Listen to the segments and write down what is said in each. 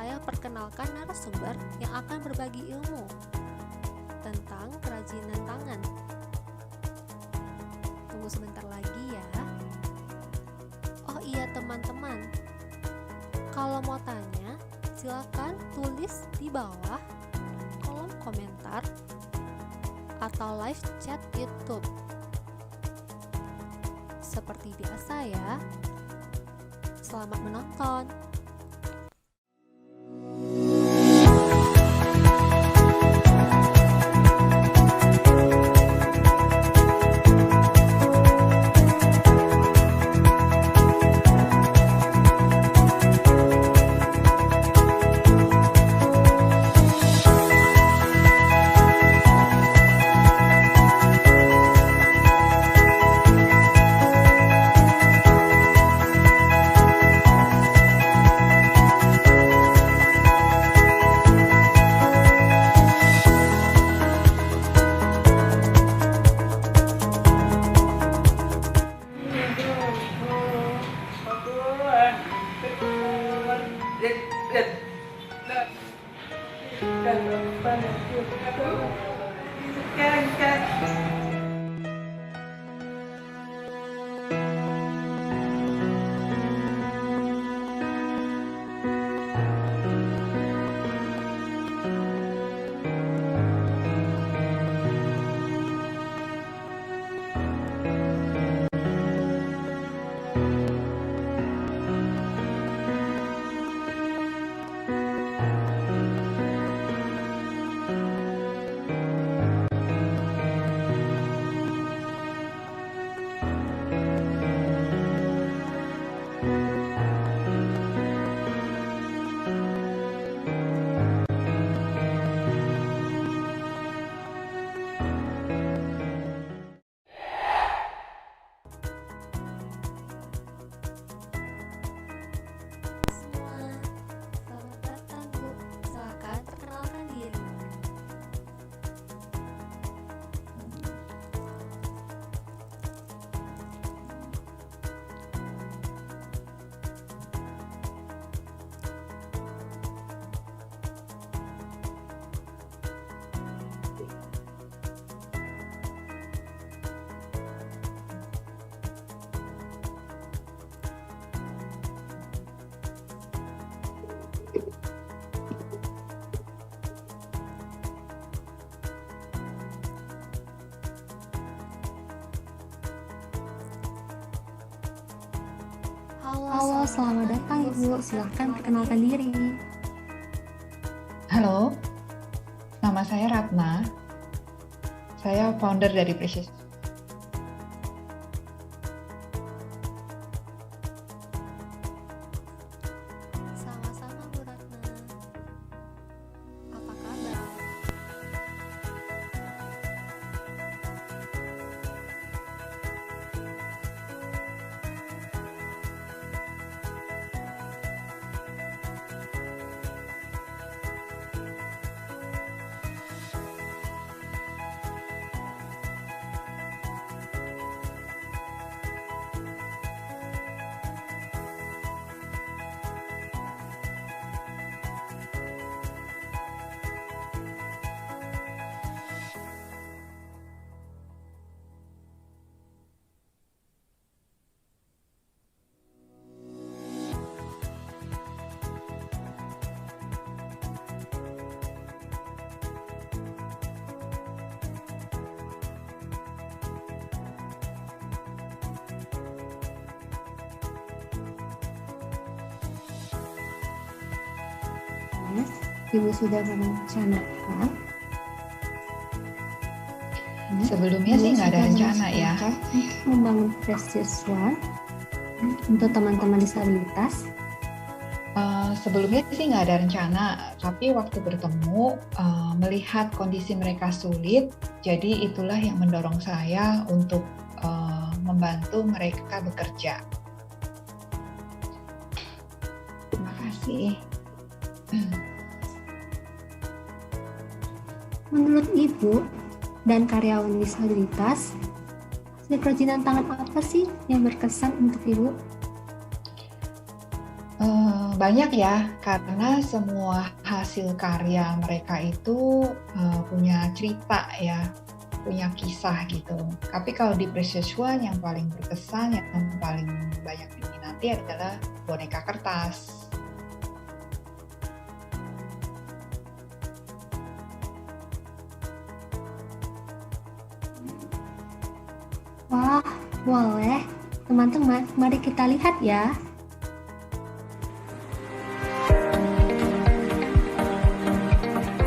saya perkenalkan narasumber yang akan berbagi ilmu tentang kerajinan tangan. Tunggu sebentar lagi ya. Oh iya teman-teman, kalau mau tanya, silakan tulis di bawah kolom komentar atau live chat YouTube. Seperti biasa ya. Selamat menonton. Selamat datang Bu, silakan perkenalkan diri. Halo, selamat datang Ibu. Silahkan perkenalkan diri. Halo, nama saya Ratna. Saya founder dari Precious. Sama-sama Bu Ratna. Apa kabar? Ibu sudah merencanakan? Sebelumnya sih nggak ada rencana ya. Membangun Precious One untuk teman-teman disabilitas. Sebelumnya sih nggak ada rencana, tapi waktu bertemu melihat kondisi mereka sulit, jadi itulah yang mendorong saya untuk membantu mereka bekerja. Terima kasih. Menurut Ibu dan karyawan disabilitas, hasil kerajinan tangan apa sih yang berkesan untuk Ibu? Banyak ya, karena semua hasil karya mereka itu punya cerita ya, punya kisah gitu. Tapi kalau di Precious One yang paling berkesan, yang paling banyak diminati adalah boneka kertas. Wah, boleh. Teman-teman, mari kita lihat ya.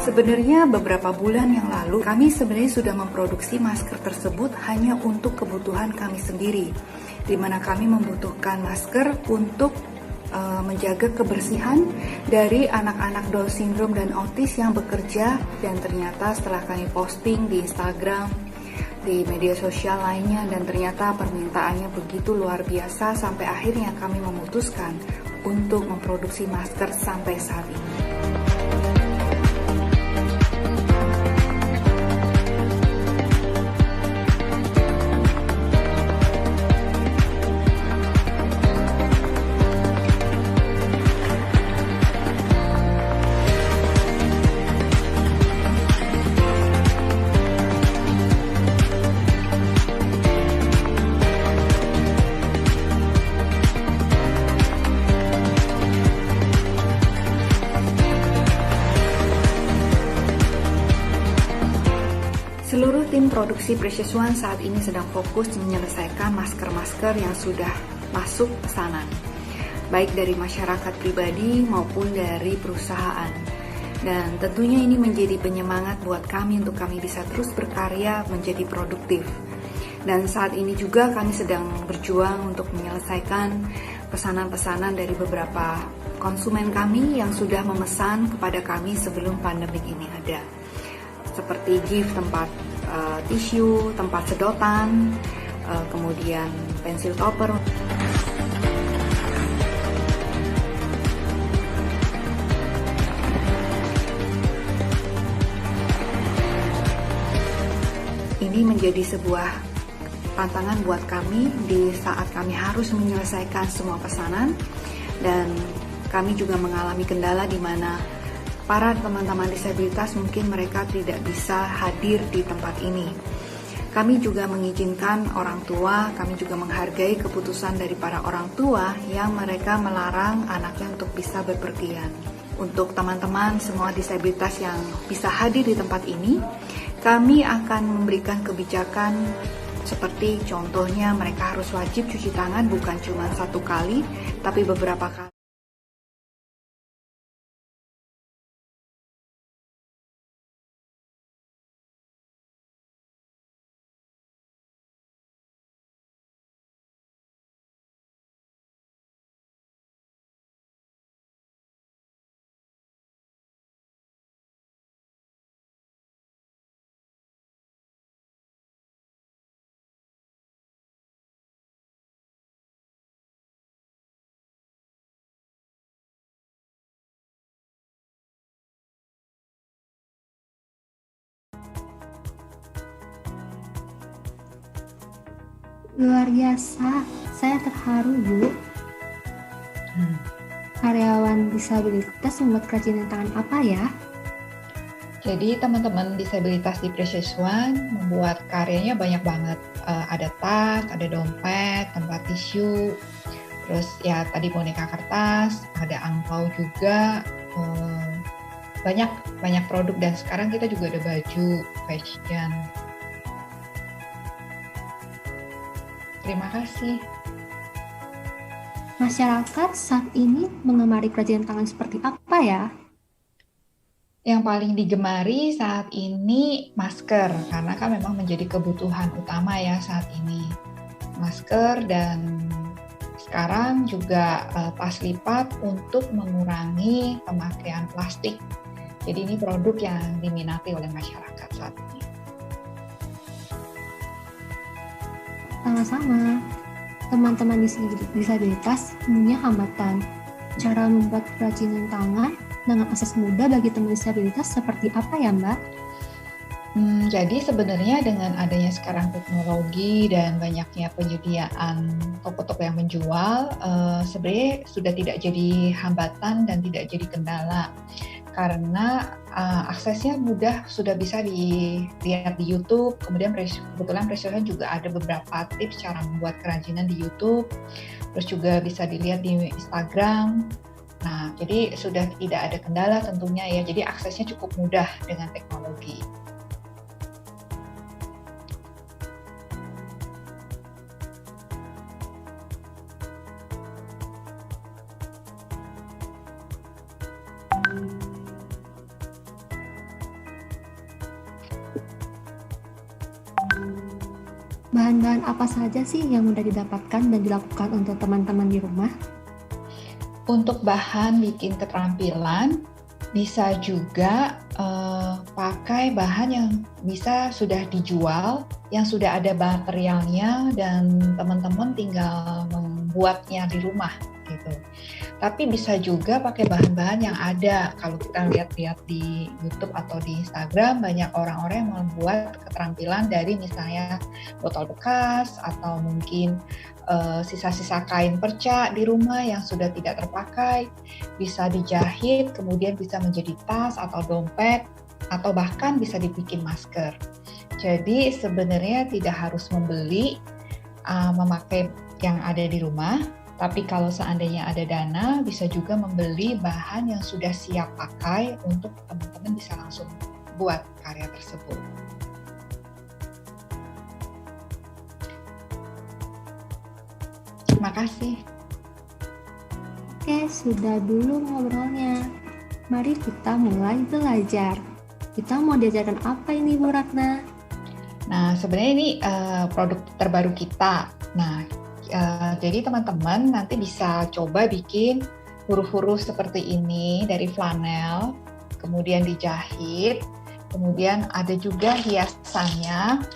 Sebenarnya beberapa bulan yang lalu kami sebenarnya sudah memproduksi masker tersebut hanya untuk kebutuhan kami sendiri, di mana kami membutuhkan masker untuk menjaga kebersihan dari anak-anak Down syndrome dan autis yang bekerja, dan ternyata setelah kami posting di Instagram, di media sosial lainnya, dan ternyata permintaannya begitu luar biasa sampai akhirnya kami memutuskan untuk memproduksi masker sampai saat ini. Seluruh tim produksi Precious One saat ini sedang fokus menyelesaikan masker-masker yang sudah masuk pesanan, baik dari masyarakat pribadi maupun dari perusahaan. Dan tentunya ini menjadi penyemangat buat kami untuk kami bisa terus berkarya menjadi produktif. Dan saat ini juga kami sedang berjuang untuk menyelesaikan pesanan-pesanan dari beberapa konsumen kami yang sudah memesan kepada kami sebelum pandemik ini ada. Seperti gift tempat tisu, tempat sedotan, kemudian pensil topper. Ini menjadi sebuah tantangan buat kami di saat kami harus menyelesaikan semua pesanan, dan kami juga mengalami kendala di mana para teman-teman disabilitas mungkin mereka tidak bisa hadir di tempat ini. Kami juga mengizinkan orang tua, kami juga menghargai keputusan dari para orang tua yang mereka melarang anaknya untuk bisa berpergian. Untuk teman-teman semua disabilitas yang bisa hadir di tempat ini, kami akan memberikan kebijakan seperti contohnya mereka harus wajib cuci tangan bukan cuma 1 kali, tapi beberapa kali. Luar biasa, saya terharu, Bu. Karyawan disabilitas membuat kerajinan tangan apa ya? Jadi teman-teman disabilitas di Precious One membuat karyanya banyak banget. Ada tas, ada dompet, tempat tisu, terus ya tadi boneka kertas, ada angpau juga, banyak produk, dan sekarang kita juga ada baju fashion. Terima kasih. Masyarakat saat ini mengemari kerajinan tangan seperti apa ya? Yang paling digemari saat ini masker, karena kan memang menjadi kebutuhan utama ya saat ini. Masker, dan sekarang juga tas lipat untuk mengurangi pemakaian plastik. Jadi ini produk yang diminati oleh masyarakat saat ini. Sama-sama, teman-teman disabilitas punya hambatan. Cara membuat kerajinan tangan dengan akses mudah bagi teman disabilitas seperti apa ya, Mbak? Jadi sebenarnya dengan adanya sekarang teknologi dan banyaknya penyediaan toko-toko yang menjual, sebenarnya sudah tidak jadi hambatan dan tidak jadi kendala. Karena aksesnya mudah, sudah bisa dilihat di YouTube, kemudian kebetulan Precision juga ada beberapa tips cara membuat kerajinan di YouTube, terus juga bisa dilihat di Instagram. Nah, jadi sudah tidak ada kendala tentunya ya, jadi aksesnya cukup mudah dengan teknologi. Bahan-bahan apa saja sih yang mudah didapatkan dan dilakukan untuk teman-teman di rumah? Untuk bahan bikin keterampilan, bisa juga pakai bahan yang bisa sudah dijual, yang sudah ada materialnya dan teman-teman tinggal membuatnya di rumah gitu. Tapi bisa juga pakai bahan-bahan yang ada. Kalau kita lihat-lihat di YouTube atau di Instagram, banyak orang-orang yang membuat keterampilan dari misalnya botol bekas atau mungkin sisa-sisa kain perca di rumah yang sudah tidak terpakai, bisa dijahit, kemudian bisa menjadi tas atau dompet, atau bahkan bisa dibikin masker. Jadi sebenarnya tidak harus membeli, memakai yang ada di rumah, tapi kalau seandainya ada dana, bisa juga membeli bahan yang sudah siap pakai untuk teman-teman bisa langsung buat karya tersebut. Terima kasih. Oke, sudah dulu ngobrolnya. Mari kita mulai belajar. Kita mau diajarkan apa ini Bu Ratna? Nah, sebenarnya ini produk terbaru kita. Nah, jadi teman-teman nanti bisa coba bikin huruf-huruf seperti ini dari flanel, kemudian dijahit, kemudian ada juga hiasannya.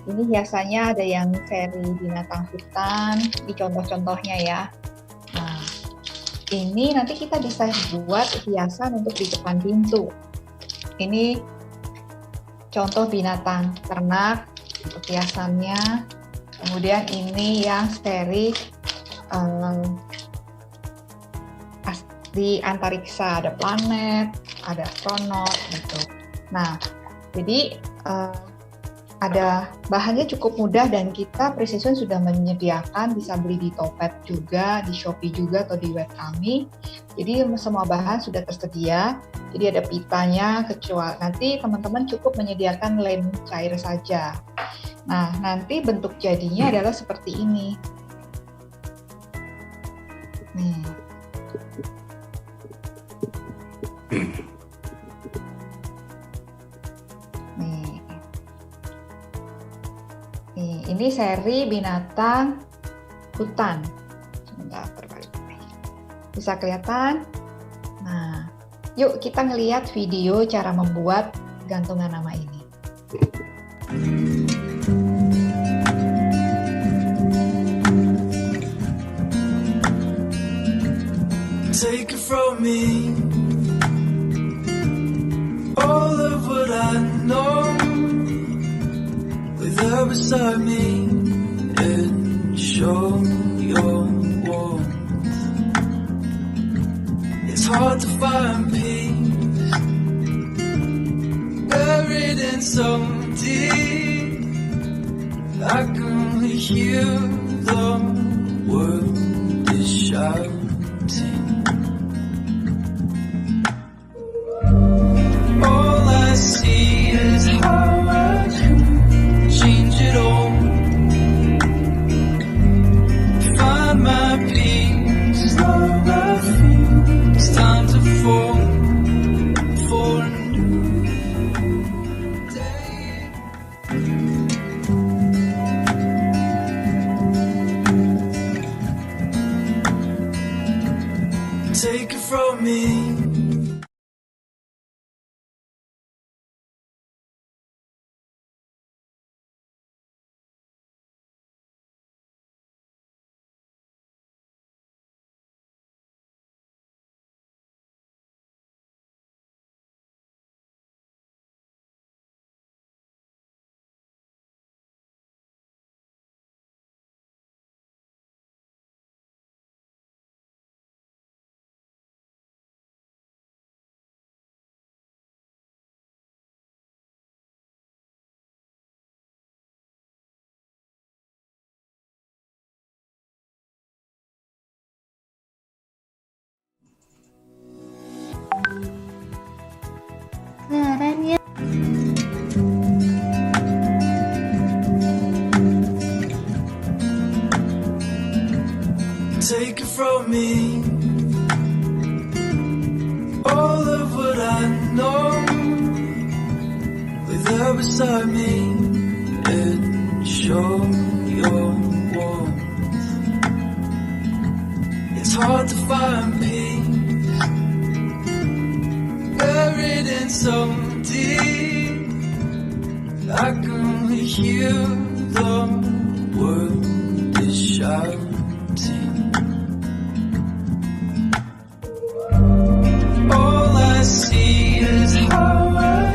Ini hiasannya ada yang seri binatang hutan, di contoh-contohnya ya. Nah, ini nanti kita bisa buat hiasan untuk di depan pintu. Ini contoh binatang ternak, untuk hiasannya. Kemudian ini yang seri di antariksa, ada planet, ada astronot gitu. Nah, jadi ada bahannya cukup mudah dan kita Precision sudah menyediakan, bisa beli di Topet juga, di Shopee juga atau di web kami. Jadi semua bahan sudah tersedia. Jadi ada pitanya, kecuali nanti teman-teman cukup menyediakan lem cair saja. Nah, nanti bentuk jadinya adalah seperti ini. Nih. Nih, ini seri binatang hutan. Sebentar, terbalik. Bisa kelihatan? Nah, yuk kita ngelihat video cara membuat gantungan nama ini. Take it from me, all of what I know, with her beside me, and show your warmth. It's hard to find peace, buried in so deep, I can only hear the world is shouting. All I see is how I change it all. Find my peace, love I feel. It's time to fall for a new day. me. All of what I know, with her beside me, and show your warmth. It's hard to find peace, buried in so deep. I can only hear the world is shouting. All I see is how I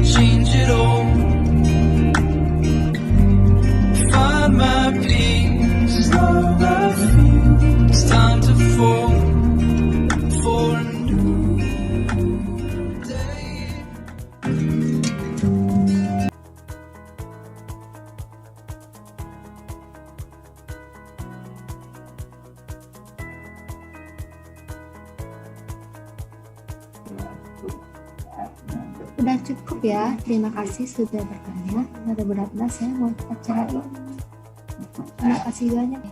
change it all. Find my peace, love I feel. It's time to fall for a new day. Udah cukup ya, terima kasih sudah bertanya. Ada beratnya saya mau acara ini. Terima kasih banyak.